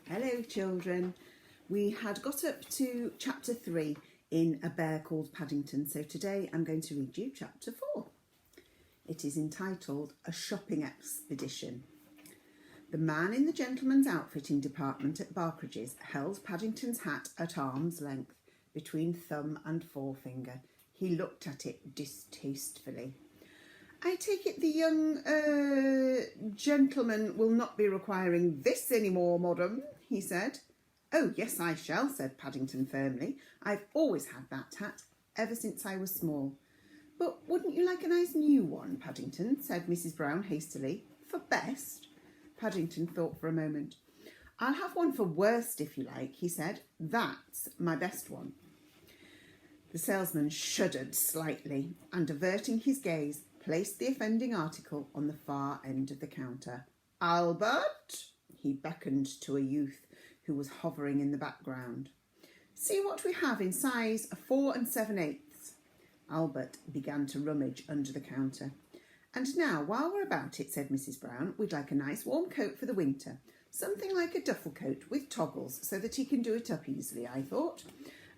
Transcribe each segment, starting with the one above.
Hello children. We had got up to chapter 3 in A Bear Called Paddington, so today I'm going to read you chapter 4. It is entitled A Shopping Expedition. The man in the gentleman's outfitting department at Barcridge's held Paddington's hat at arm's length between thumb and forefinger. He looked at it distastefully. I take it the young gentleman will not be requiring this any more, madam, he said. Oh, yes, I shall, said Paddington firmly. I've always had that hat, ever since I was small. But wouldn't you like a nice new one, Paddington, said Mrs. Brown hastily. For best? Paddington thought for a moment. I'll have one for worst, if you like, he said. That's my best one. The salesman shuddered slightly and, averting his gaze, placed the offending article on the far end of the counter. Albert, he beckoned to a youth who was hovering in the background. See what we have in size 4 7/8. Albert began to rummage under the counter. And now, while we're about it, said Mrs. Brown, we'd like a nice warm coat for the winter. Something like a duffel coat with toggles so that he can do it up easily, I thought.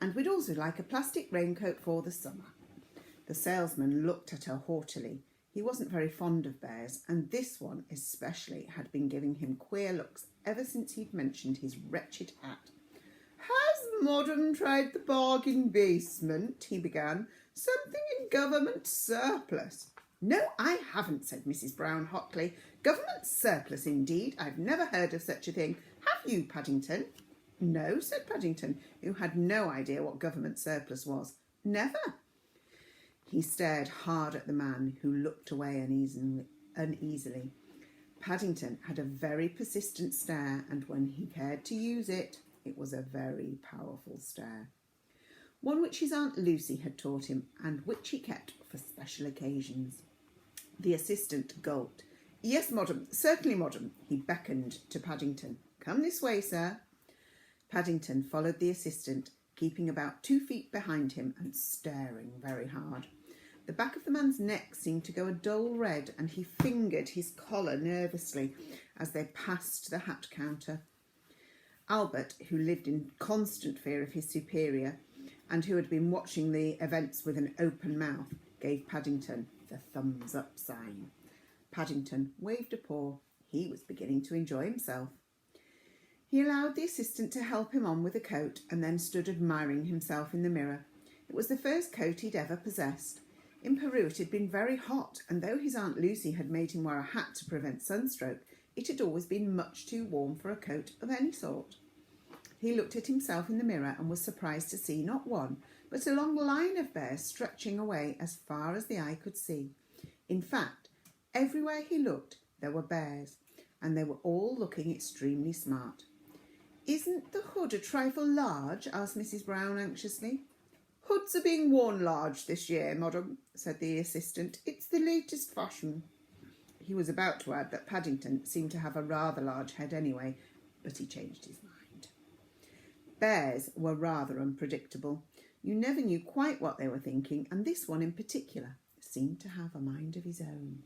And we'd also like a plastic raincoat for the summer. The salesman looked at her haughtily. He wasn't very fond of bears, and this one especially had been giving him queer looks ever since he'd mentioned his wretched hat. Has Madam tried the bargain basement? He began. Something in government surplus. No, I haven't, said Mrs. Brown hotly. Government surplus, indeed. I've never heard of such a thing. Have you, Paddington? No, said Paddington, who had no idea what government surplus was. Never. He stared hard at the man, who looked away uneasily. Paddington had a very persistent stare, and when he cared to use it, it was a very powerful stare. One which his Aunt Lucy had taught him, and which he kept for special occasions. The assistant gulped. Yes, madam, certainly, madam. He beckoned to Paddington. Come this way, sir. Paddington followed the assistant, keeping about 2 feet behind him and staring very hard. The back of the man's neck seemed to go a dull red, and he fingered his collar nervously as they passed the hat counter. Albert, who lived in constant fear of his superior, and who had been watching the events with an open mouth, gave Paddington the thumbs-up sign. Paddington waved a paw. He was beginning to enjoy himself. He allowed the assistant to help him on with the coat, and then stood admiring himself in the mirror. It was the first coat he'd ever possessed. In Peru it had been very hot, and though his Aunt Lucy had made him wear a hat to prevent sunstroke, it had always been much too warm for a coat of any sort. He looked at himself in the mirror and was surprised to see not one, but a long line of bears stretching away as far as the eye could see. In fact, everywhere he looked there were bears, and they were all looking extremely smart. Isn't the hood a trifle large? Asked Mrs. Brown anxiously. Hoods are being worn large this year, madam, said the assistant. It's the latest fashion. He was about to add that Paddington seemed to have a rather large head anyway, but he changed his mind. Bears were rather unpredictable. You never knew quite what they were thinking, and this one in particular seemed to have a mind of his own.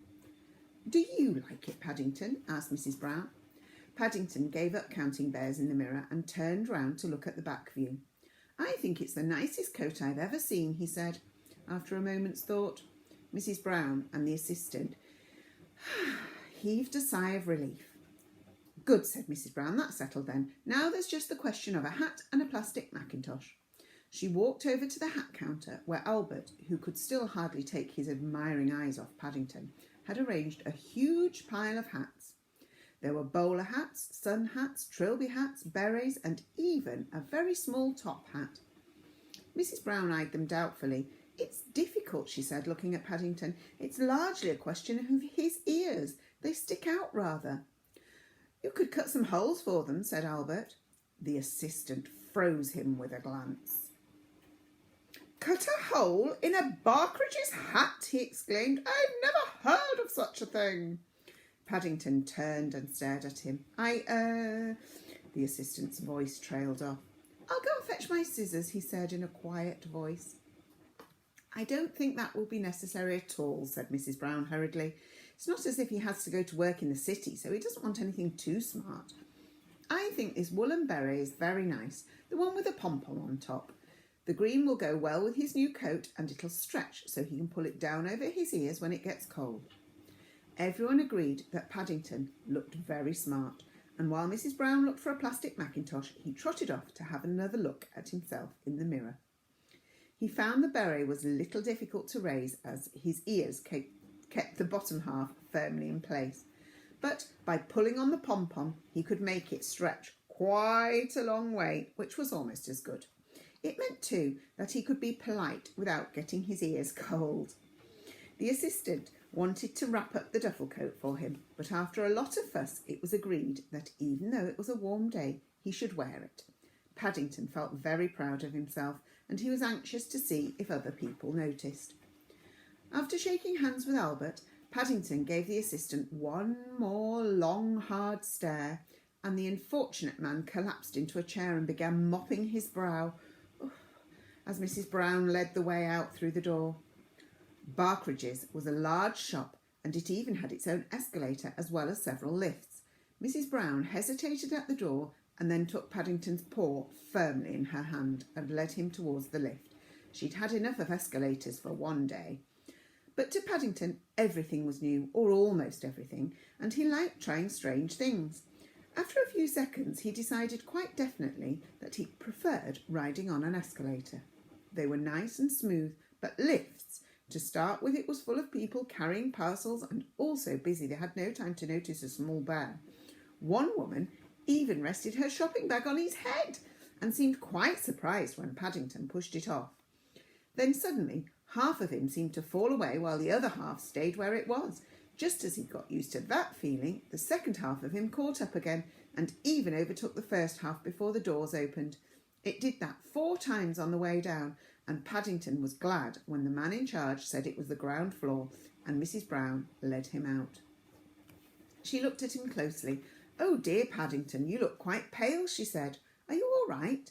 Do you like it, Paddington? Asked Mrs. Brown. Paddington gave up counting bears in the mirror and turned round to look at the back view. I think it's the nicest coat I've ever seen, he said, after a moment's thought. Mrs. Brown and the assistant heaved a sigh of relief. Good, said Mrs. Brown, that's settled then. Now there's just the question of a hat and a plastic mackintosh. She walked over to the hat counter where Albert, who could still hardly take his admiring eyes off Paddington, had arranged a huge pile of hats. There were bowler hats, sun hats, trilby hats, berets, and even a very small top hat. Mrs. Brown eyed them doubtfully. It's difficult, she said, looking at Paddington. It's largely a question of his ears. They stick out rather. You could cut some holes for them, said Albert. The assistant froze him with a glance. Cut a hole in a Barcridge's hat, he exclaimed. I've never heard of such a thing. Paddington turned and stared at him. The assistant's voice trailed off. I'll go and fetch my scissors, he said in a quiet voice. I don't think that will be necessary at all, said Mrs. Brown hurriedly. It's not as if he has to go to work in the city, so he doesn't want anything too smart. I think this woolen beret is very nice, the one with a pom-pom on top. The green will go well with his new coat and it'll stretch so he can pull it down over his ears when it gets cold. Everyone agreed that Paddington looked very smart, and while Mrs. Brown looked for a plastic mackintosh, he trotted off to have another look at himself in the mirror. He found the beret was a little difficult to raise as his ears kept the bottom half firmly in place, but by pulling on the pom-pom he could make it stretch quite a long way, which was almost as good. It meant too that he could be polite without getting his ears cold. The assistant wanted to wrap up the duffel coat for him, but after a lot of fuss it was agreed that even though it was a warm day he should wear it. Paddington felt very proud of himself, and he was anxious to see if other people noticed. After shaking hands with Albert, Paddington gave the assistant one more long, hard stare, and the unfortunate man collapsed into a chair and began mopping his brow as Mrs. Brown led the way out through the door. Barkridge's was a large shop, and it even had its own escalator as well as several lifts. Mrs. Brown hesitated at the door and then took Paddington's paw firmly in her hand and led him towards the lift. She'd had enough of escalators for one day. But to Paddington, everything was new, or almost everything, and he liked trying strange things. After a few seconds, he decided quite definitely that he preferred riding on an escalator. They were nice and smooth, but lifts, to start with, it was full of people carrying parcels and all so busy they had no time to notice a small bear. One woman even rested her shopping bag on his head and seemed quite surprised when Paddington pushed it off. Then suddenly half of him seemed to fall away while the other half stayed where it was. Just as he got used to that feeling, the second half of him caught up again and even overtook the first half before the doors opened. It did that 4 times on the way down, and Paddington was glad when the man in charge said it was the ground floor and Mrs. Brown led him out. She looked at him closely. "Oh dear, Paddington, you look quite pale," she said. "Are you all right?"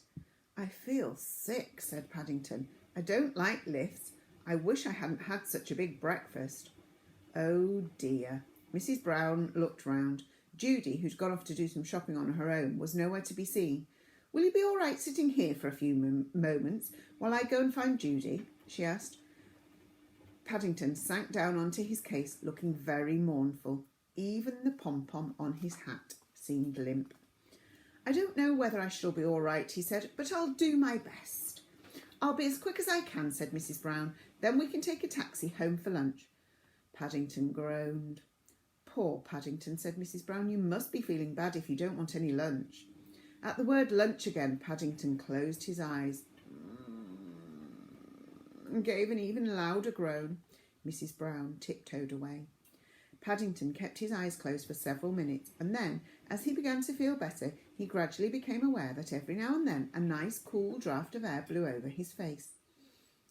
"I feel sick," said Paddington. "I don't like lifts. I wish I hadn't had such a big breakfast." "Oh dear." Mrs. Brown looked round. Judy, who'd gone off to do some shopping on her own, was nowhere to be seen. "Will you be all right sitting here for a few moments while I go and find Judy?" she asked. Paddington sank down onto his case, looking very mournful. Even the pom-pom on his hat seemed limp. "I don't know whether I shall be all right," he said, "but I'll do my best." "I'll be as quick as I can," said Mrs. Brown. "Then we can take a taxi home for lunch." Paddington groaned. "Poor Paddington," said Mrs. Brown. "You must be feeling bad if you don't want any lunch." At the word lunch again, Paddington closed his eyes and gave an even louder groan. Mrs. Brown tiptoed away. Paddington kept his eyes closed for several minutes, and then, as he began to feel better, he gradually became aware that every now and then a nice cool draught of air blew over his face.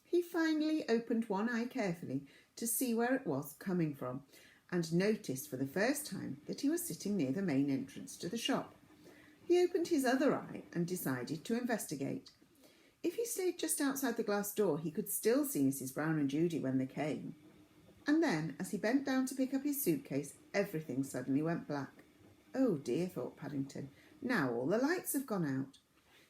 He finally opened one eye carefully to see where it was coming from, and noticed for the first time that he was sitting near the main entrance to the shop. He opened his other eye and decided to investigate. If he stayed just outside the glass door, he could still see Mrs. Brown and Judy when they came. And then, as he bent down to pick up his suitcase, everything suddenly went black. "Oh dear," thought Paddington, "now all the lights have gone out."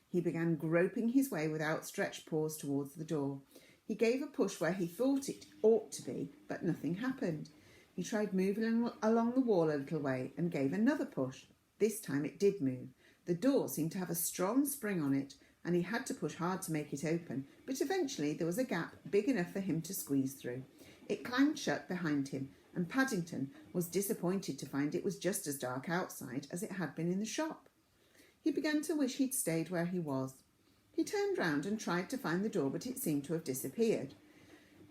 He began groping his way with outstretched paws towards the door. He gave a push where he thought it ought to be, but nothing happened. He tried moving along the wall a little way and gave another push. This time it did move. The door seemed to have a strong spring on it, and he had to push hard to make it open, but eventually there was a gap big enough for him to squeeze through. It clanged shut behind him, and Paddington was disappointed to find it was just as dark outside as it had been in the shop. He began to wish he'd stayed where he was. He turned round and tried to find the door, but it seemed to have disappeared.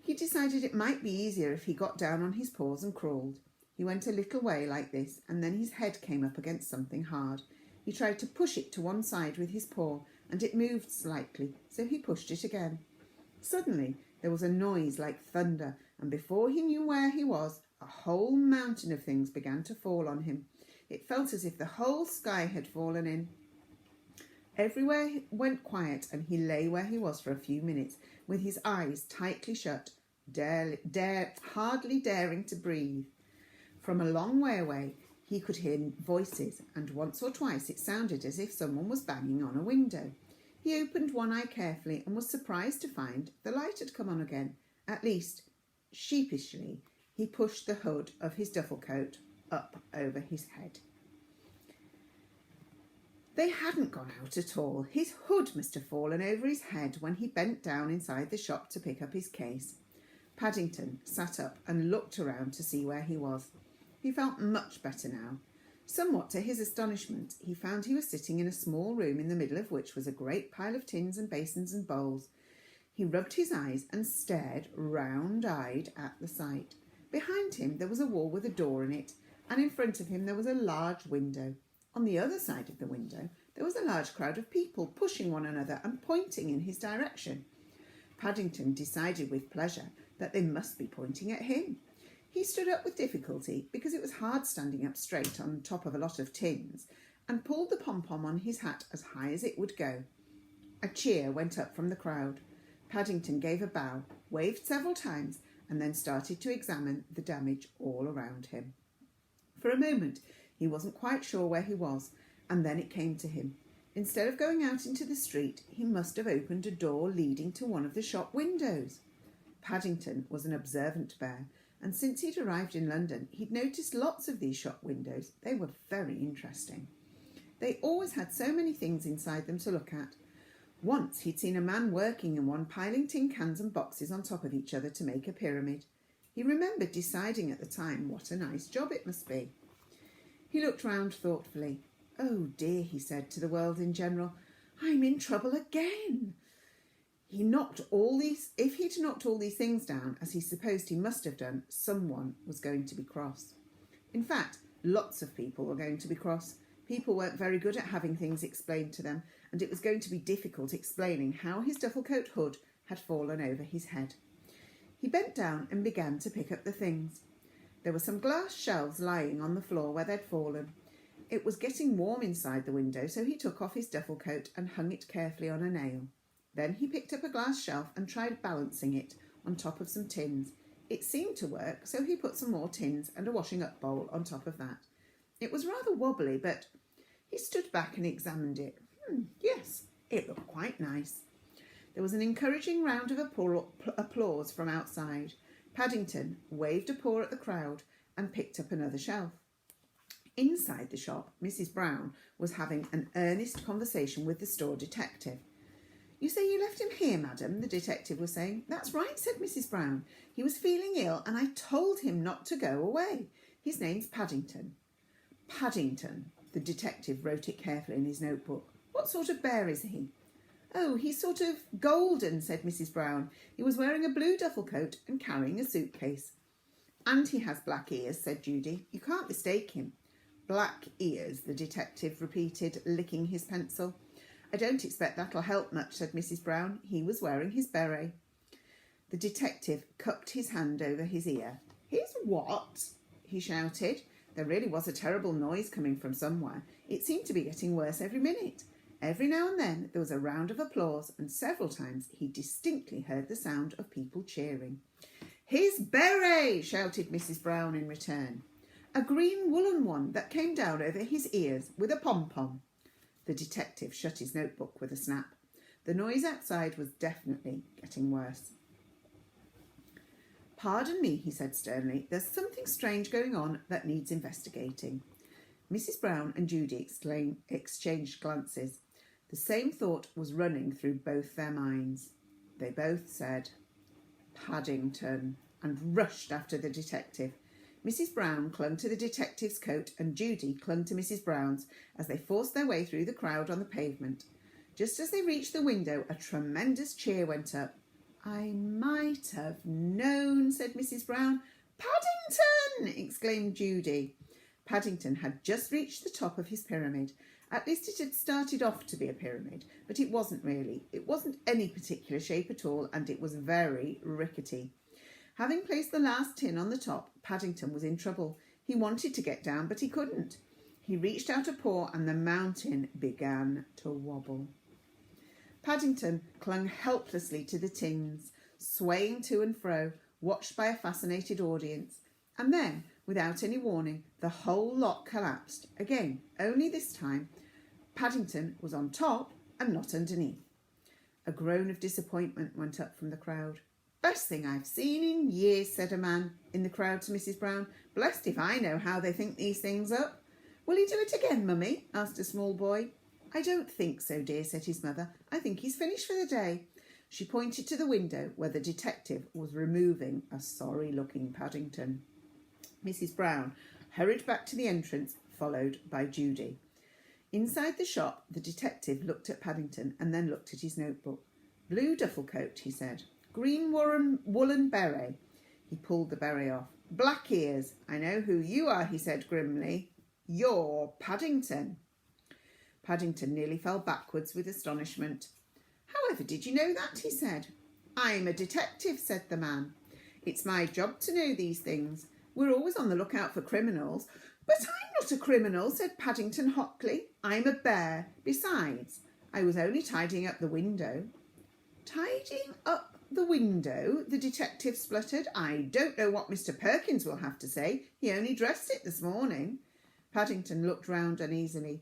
He decided it might be easier if he got down on his paws and crawled. He went a little way like this, and then his head came up against something hard. He tried to push it to one side with his paw, and it moved slightly, so he pushed it again. Suddenly there was a noise like thunder, and before he knew where he was, a whole mountain of things began to fall on him. It felt as if the whole sky had fallen in. Everywhere went quiet, and he lay where he was for a few minutes, with his eyes tightly shut, hardly daring to breathe. From a long way away He could hear voices, and once or twice it sounded as if someone was banging on a window. He opened one eye carefully and was surprised to find the light had come on again. At least, sheepishly, he pushed the hood of his duffel coat up over his head. They hadn't gone out at all. His hood must have fallen over his head when he bent down inside the shop to pick up his case. Paddington sat up and looked around to see where he was. He felt much better now. Somewhat to his astonishment, he found he was sitting in a small room in the middle of which was a great pile of tins and basins and bowls. He rubbed his eyes and stared round-eyed at the sight. Behind him there was a wall with a door in it, and in front of him there was a large window. On the other side of the window there was a large crowd of people pushing one another and pointing in his direction. Paddington decided with pleasure that they must be pointing at him. He stood up with difficulty, because it was hard standing up straight on top of a lot of tins, and pulled the pom-pom on his hat as high as it would go. A cheer went up from the crowd. Paddington gave a bow, waved several times, and then started to examine the damage all around him. For a moment he wasn't quite sure where he was, and then it came to him. Instead of going out into the street, he must have opened a door leading to one of the shop windows. Paddington was an observant bear, and since he'd arrived in London, he'd noticed lots of these shop windows. They were very interesting. They always had so many things inside them to look at. Once he'd seen a man working in one, piling tin cans and boxes on top of each other to make a pyramid. He remembered deciding at the time what a nice job it must be. He looked round thoughtfully. "Oh dear," he said to the world in general, "I'm in trouble again." If he'd knocked all these things down, as he supposed he must have done, someone was going to be cross. In fact, lots of people were going to be cross. People weren't very good at having things explained to them, and it was going to be difficult explaining how his duffel coat hood had fallen over his head. He bent down and began to pick up the things. There were some glass shelves lying on the floor where they'd fallen. It was getting warm inside the window, so he took off his duffel coat and hung it carefully on a nail. Then he picked up a glass shelf and tried balancing it on top of some tins. It seemed to work, so he put some more tins and a washing-up bowl on top of that. It was rather wobbly, but he stood back and examined it. Yes, it looked quite nice. There was an encouraging round of applause from outside. Paddington waved a paw at the crowd and picked up another shelf. Inside the shop, Mrs. Brown was having an earnest conversation with the store detective. "You say you left him here, madam?" the detective was saying. "That's right," said Mrs. Brown. "He was feeling ill and I told him not to go away. His name's Paddington." "Paddington," the detective wrote it carefully in his notebook. "What sort of bear is he?" "Oh, he's sort of golden," said Mrs. Brown. "He was wearing a blue duffel coat and carrying a suitcase." "And he has black ears," said Judy. "You can't mistake him." "Black ears," the detective repeated, licking his pencil. "I don't expect that'll help much," said Mrs. Brown. "He was wearing his beret." The detective cupped his hand over his ear. "His what?" he shouted. There really was a terrible noise coming from somewhere. It seemed to be getting worse every minute. Every now and then there was a round of applause, and several times he distinctly heard the sound of people cheering. "His beret!" shouted Mrs. Brown in return. "A green woolen one that came down over his ears with a pom-pom." The detective shut his notebook with a snap. The noise outside was definitely getting worse. "Pardon me," he said sternly. "There's something strange going on that needs investigating." Mrs. Brown and Judy exchanged glances. The same thought was running through both their minds. They both said, "Paddington," and rushed after the detective. Mrs. Brown clung to the detective's coat and Judy clung to Mrs. Brown's as they forced their way through the crowd on the pavement. Just as they reached the window, a tremendous cheer went up. "I might have known," said Mrs. Brown. "Paddington!" exclaimed Judy. Paddington had just reached the top of his pyramid. At least it had started off to be a pyramid, but it wasn't really. It wasn't any particular shape at all, and it was very rickety. Having placed the last tin on the top, Paddington was in trouble. He wanted to get down, but he couldn't. He reached out a paw and the mountain began to wobble. Paddington clung helplessly to the tins, swaying to and fro, watched by a fascinated audience. And then, Without any warning, the whole lot collapsed. Again, only this time, Paddington was on top and not underneath. A groan of disappointment went up from the crowd. "Best thing I've seen in years," said a man in the crowd to Mrs. Brown. "Blessed if I know how they think these things up." "Will he do it again, Mummy?" asked a small boy. "I don't think so, dear," said his mother. "I think he's finished for the day." She pointed to the window where the detective was removing a sorry-looking Paddington. Mrs. Brown hurried back to the entrance, followed by Judy. Inside the shop, the detective looked at Paddington and then looked at his notebook. "Blue duffel coat," he said. "Green woolen beret." He pulled the beret off. "Black ears. I know who you are," he said grimly. "You're Paddington." Paddington nearly fell backwards with astonishment. "However did you know that?" he said. "I'm a detective," said the man. "It's my job to know these things. We're always on the lookout for criminals." "But I'm not a criminal," said Paddington hotly. "I'm a bear. Besides, I was only tidying up the window." "Tidying up the window?" the detective spluttered. "I don't know what Mr. Perkins will have to say. He only dressed it this morning." Paddington looked round uneasily.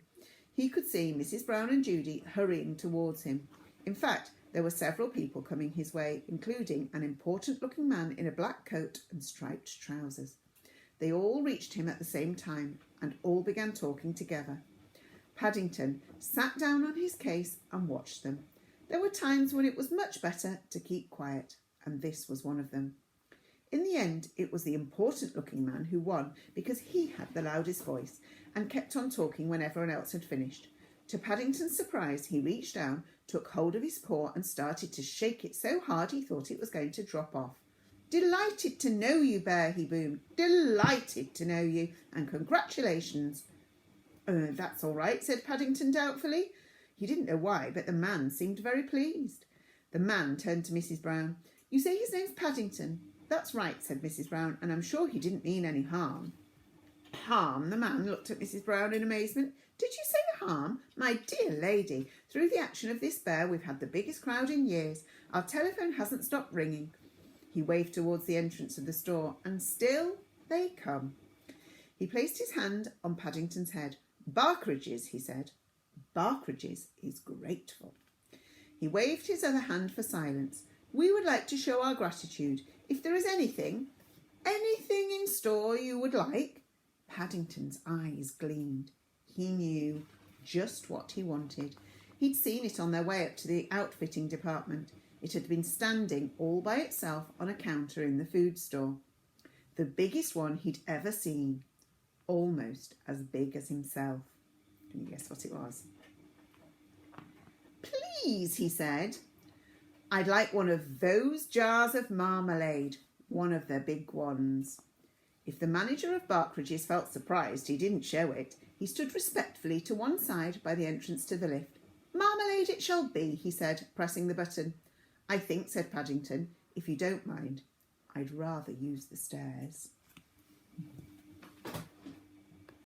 He could see Mrs. Brown and Judy hurrying towards him. In fact, there were several people coming his way, including an important-looking man in a black coat and striped trousers. They all reached him at the same time, and all began talking together. Paddington sat down on his case and watched them. There were times when it was much better to keep quiet, and this was one of them. In the end, it was the important-looking man who won because he had the loudest voice and kept on talking when everyone else had finished. To Paddington's surprise, he reached down, took hold of his paw and started to shake it so hard he thought it was going to drop off. "Delighted to know you, Bear," he boomed. "Delighted to know you, and congratulations." "That's all right," said Paddington doubtfully. He didn't know why, but the man seemed very pleased. The man turned to Mrs. Brown. "You say his name's Paddington?" "That's right," said Mrs. Brown, "and I'm sure he didn't mean any harm." "Harm?" The man looked at Mrs. Brown in amazement. "Did you say harm? My dear lady, through the action of this bear, we've had the biggest crowd in years. Our telephone hasn't stopped ringing." He waved towards the entrance of the store, and still they come. He placed his hand on Paddington's head. "Barkridge's," he said. "Barkridge's is grateful." He waved his other hand for silence. "We would like to show our gratitude. If there is anything in store you would like." Paddington's eyes gleamed. He knew just what he wanted. He'd seen it on their way up to the outfitting department. It had been standing all by itself on a counter in the food store. The biggest one he'd ever seen. Almost as big as himself. Can you guess what it was? "Please," he said, "I'd like one of those jars of marmalade. One of the big ones." If the manager of Barkridge's felt surprised he didn't show it, he stood respectfully to one side by the entrance to the lift. "Marmalade it shall be," he said, pressing the button. "I think," said Paddington, "if you don't mind, I'd rather use the stairs."